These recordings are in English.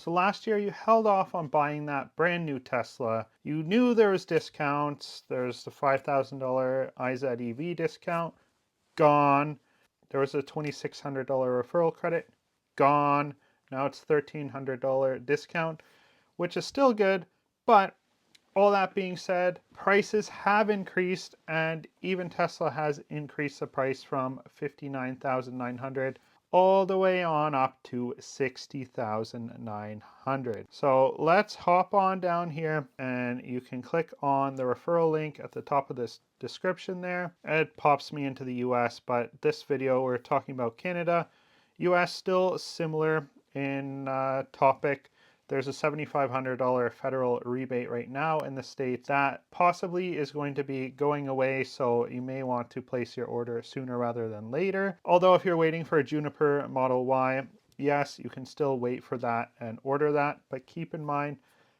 So last year you held off on buying that brand new Tesla. You knew there was discounts. There's the $5,000 IZEV discount, gone. There was a $2,600 referral credit, gone. Now it's $1,300 discount, which is still good, but all that being said, prices have increased, and even Tesla has increased the price from 59,900 all the way on up to 60,900. So let's hop on down here, and you can click on the referral link at the top of this description there. It pops me into the US, but this video we're talking about Canada. US still similar in topic. There's a $7,500 federal rebate right now in the States that possibly is going to be going away, so you may want to place your order sooner rather than later. Although if you're waiting for a Juniper Model Y, yes, you can still wait for that and order that, but keep in mind,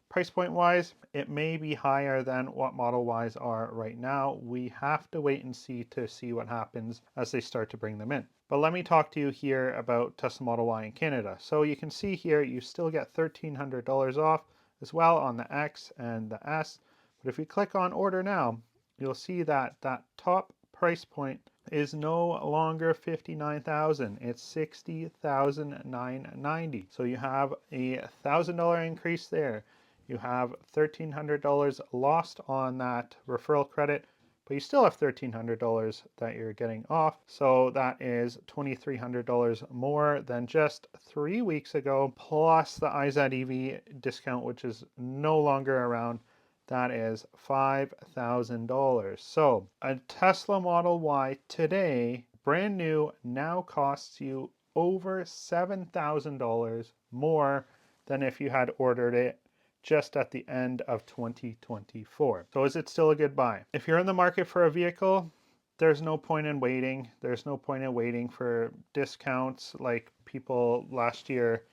price point wise, it may be higher than what Model Ys are right now. We have to wait and see to see what happens as they start to bring them in. But let me talk to you here about Tesla Model Y in Canada. So you can see here, you still get $1,300 off as well on the X and the S. But if you click on order now, you'll see that that top price point is no longer 59,000. It's 60,990. So you have a $1,000 increase there. You have $1,300 lost on that referral credit, but you still have $1,300 that you're getting off. So that is $2,300 more than just 3 weeks ago, plus the IZEV discount, which is no longer around. That is $5,000. So a Tesla Model Y today, brand new, now costs you over $7,000 more than if you had ordered it just at the end of 2024. So is it still a good buy? If you're in the market for a vehicle, there's no point in waiting. There's no point in waiting for discounts like people last year.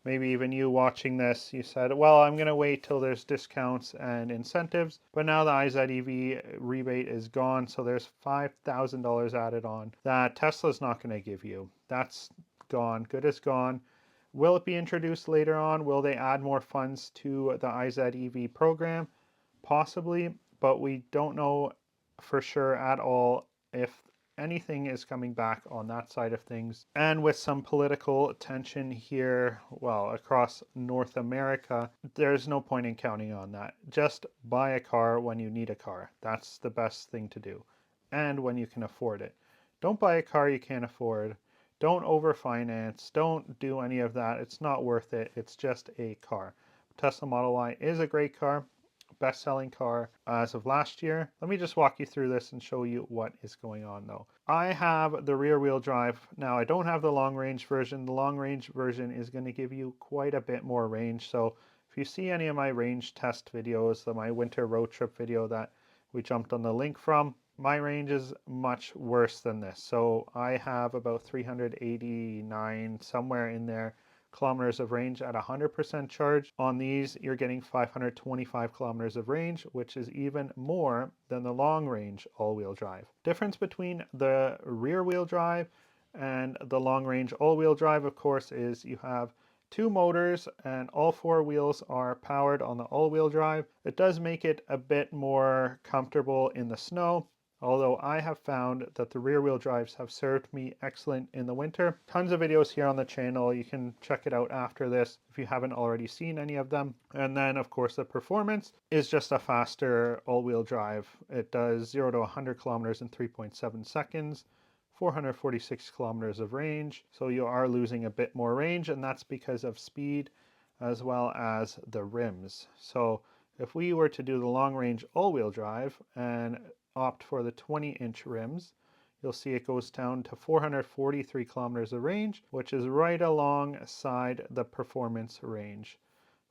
Maybe even you watching this, you said, well, I'm going to wait till there's discounts and incentives. But now the IZEV rebate is gone, so there's $5,000 added on that Tesla's not going to give you. That's gone. Good as gone. Will it be introduced later on? Will they add more funds to the IZEV program? Possibly, but we don't know for sure at all if anything is coming back on that side of things. And with some political tension here, well, across North America, there's no point in counting on that. Just buy a car when you need a car. That's the best thing to do. And when you can afford it. Don't buy a car you can't afford. Don't overfinance. Don't do any of that. It's not worth it. It's just a car. Tesla Model Y is a great car, best-selling car as of last year. Let me just walk you through this and show you what is going on though. I have the rear-wheel drive. Now I don't have the long-range version. The long-range version is going to give you quite a bit more range. So if you see any of my range test videos, my winter road trip video that we jumped on the link from, my range is much worse than this. So I have about 389, somewhere in there, kilometers of range at 100% charge. On these, you're getting 525 kilometers of range, which is even more than the long range all-wheel drive. Difference between the rear-wheel drive and the long-range all-wheel drive, of course, is you have two motors and all four wheels are powered on the all-wheel drive. It does make it a bit more comfortable in the snow, although I have found that the rear-wheel drives have served me excellent in the winter. Tons of videos here on the channel. You can check it out after this if you haven't already seen any of them. And then, of course, the performance is just a faster all-wheel drive. It does 0 to 100 kilometers in 3.7 seconds. 446 kilometers of range. So you are losing a bit more range, and that's because of speed as well as the rims. So if we were to do the long range all-wheel drive and opt for the 20-inch rims, you'll see it goes down to 443 kilometers of range, which is right alongside the performance range.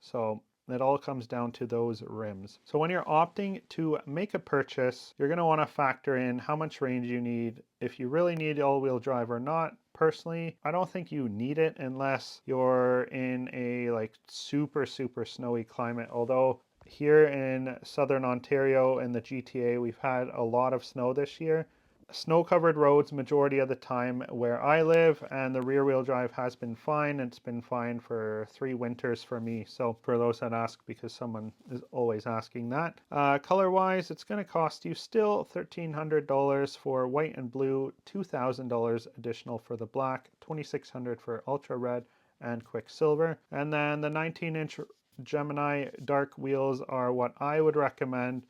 So it all comes down to those rims. So when you're opting to make a purchase, you're going to want to factor in how much range you need, if you really need all-wheel drive or not. Personally, I don't think you need it unless you're in a super snowy climate. Although here in southern Ontario and the GTA, we've had a lot of snow this year. snow-covered roads majority of the time where I live, and the rear-wheel drive has been fine. It's been fine for 3 winters for me. So for those that ask, because someone is always asking that. Color-wise, it's going to cost you still $1,300 for white and blue, $2,000 additional for the black, $2,600 for ultra red and quicksilver. And then the 19-inch Gemini dark wheels are what I would recommend.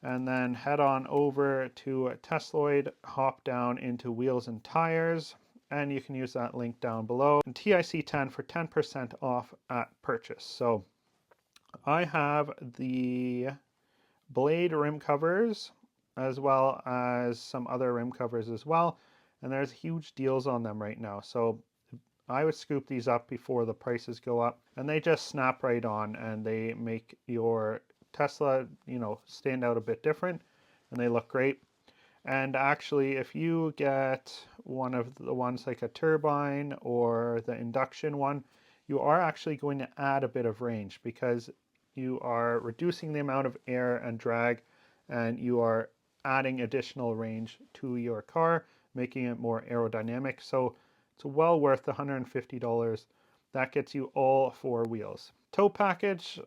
And then head on over to Tesloid, hop down into wheels and tires, and you can use that link down below. And TIC10 for 10% off at purchase. So I have the Blade rim covers as well as some other rim covers as well. And there's huge deals on them right now. So I would scoop these up before the prices go up, and they just snap right on, and they make your Tesla, stand out a bit different, and they look great. And actually, if you get one of the ones like a turbine or the induction one, you are actually going to add a bit of range because you are reducing the amount of air and drag, and you are adding additional range to your car, making it more aerodynamic. So it's well worth the $150. That gets you all 4 wheels. Tow package,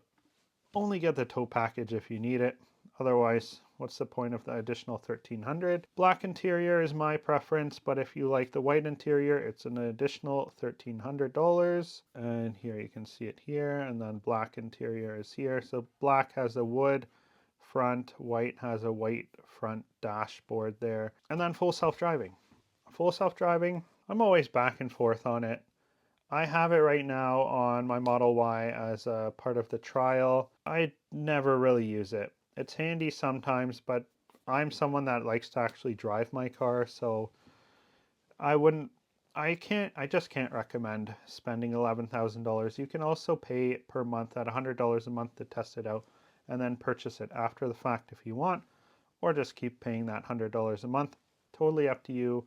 only get the tow package if you need it. Otherwise, what's the point of the additional $1,300? Black interior is my preference, but if you like the white interior, it's an additional $1,300. And here you can see it here, and then black interior is here. So black has a wood front, white has a white front dashboard there. And then full self-driving. Full self-driving, I'm always back and forth on it. I have it right now on my Model Y as a part of the trial. I never really use it. It's handy sometimes, but I'm someone that likes to actually drive my car, so I just can't recommend spending $11,000. You can also pay per month at $100 a month to test it out and then purchase it after the fact if you want, or just keep paying that $100 a month. Totally up to you.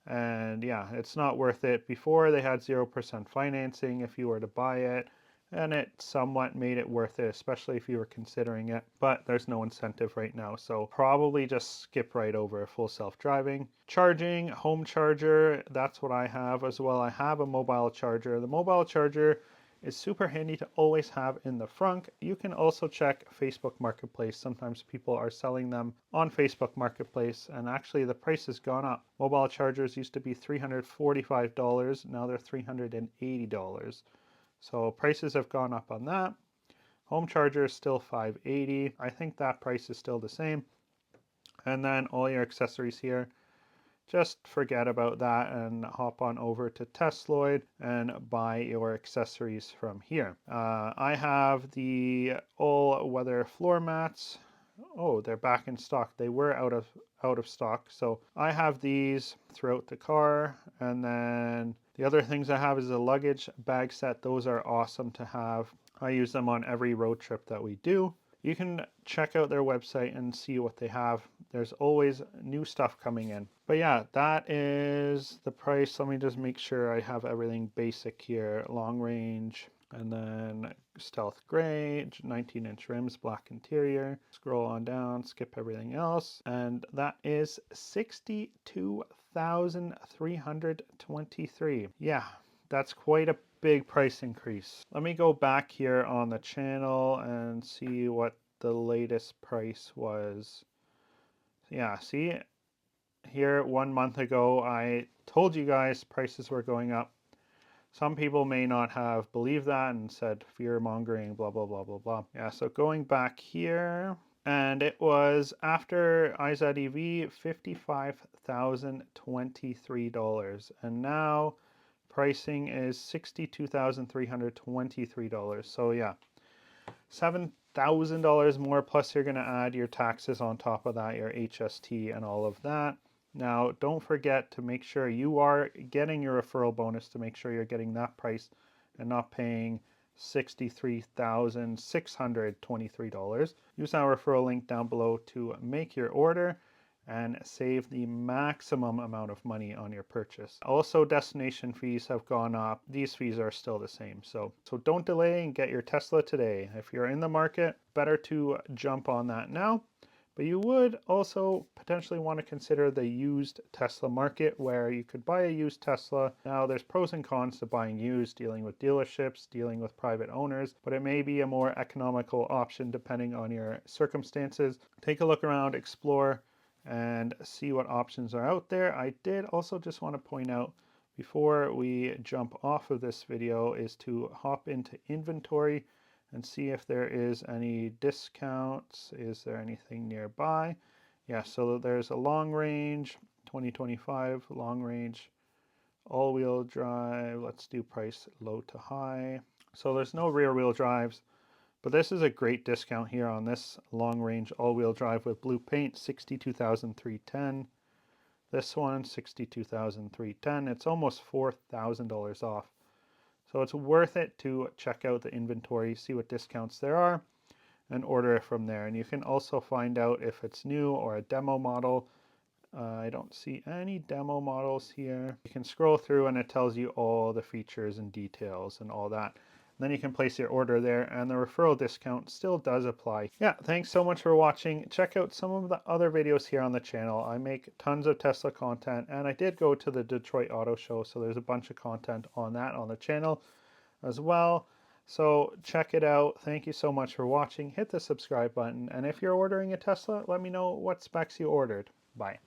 And yeah, it's not worth it. Before they had 0% financing if you were to buy it, and it somewhat made it worth it, especially if you were considering it. But there's no incentive right now, so probably just skip right over full self-driving. Charging, home charger, that's what I have as well. I have a mobile charger. The mobile charger is super handy to always have in the front. You can also check Facebook Marketplace. Sometimes people are selling them on Facebook Marketplace, and actually the price has gone up. Mobile chargers used to be $345, now they're $380. So prices have gone up on that. Home charger is still $580. I think that price is still the same. And then all your accessories here, just forget about that and hop on over to Tesloid and buy your accessories from here. I have the all-weather floor mats. Oh, they're back in stock. They were out of stock, so I have these throughout the car. And then the other things I have is a luggage bag set. Those are awesome to have. I use them on every road trip that we do. You can check out their website and see what they have. There's always new stuff coming in. But yeah, that is the price. Let me just make sure I have everything basic here. Long range, and then stealth gray, 19-inch rims, black interior. Scroll on down, skip everything else. And that is $62,323. Yeah, that's quite a big price increase. Let me go back here on the channel and see what the latest price was. Yeah, see here 1 month ago I told you guys prices were going up. Some people may not have believed that and said fear mongering, blah blah blah blah blah. Yeah, so going back here, and it was after IZEV $55,023, and now pricing is $62,323. So yeah, $7,000 more, plus you're going to add your taxes on top of that, your HST and all of that. Now, don't forget to make sure you are getting your referral bonus, to make sure you're getting that price and not paying $63,623. Use our referral link down below to make your order and save the maximum amount of money on your purchase. Also, destination fees have gone up. These fees are still the same. So don't delay and get your Tesla today. If you're in the market, better to jump on that now But you would also potentially want to consider the used Tesla market, where you could buy a used Tesla. Now, there's pros and cons to buying used, dealing with dealerships, dealing with private owners, but it may be a more economical option depending on your circumstances. Take a look around, explore, and see what options are out there. I did also just want to point out before we jump off of this video is to hop into inventory and see if there is any discounts. Is there anything nearby? Yeah, so there's a long range 2025 long range all-wheel drive. Let's do price low to high. So there's no rear wheel drives, but this is a great discount here on this long range all-wheel drive with blue paint, $62,310. This one, $62,310. It's almost $4,000 off. So it's worth it to check out the inventory, see what discounts there are, and order it from there. And you can also find out if it's new or a demo model. I don't see any demo models here. You can scroll through and it tells you all the features and details and all that. Then you can place your order there, and the referral discount still does apply. Yeah, thanks so much for watching. Check out some of the other videos here on the channel. I make tons of Tesla content, and I did go to the Detroit Auto Show, so there's a bunch of content on that on the channel as well. So check it out. Thank you so much for watching. Hit the subscribe button, and if you're ordering a Tesla, let me know what specs you ordered. Bye.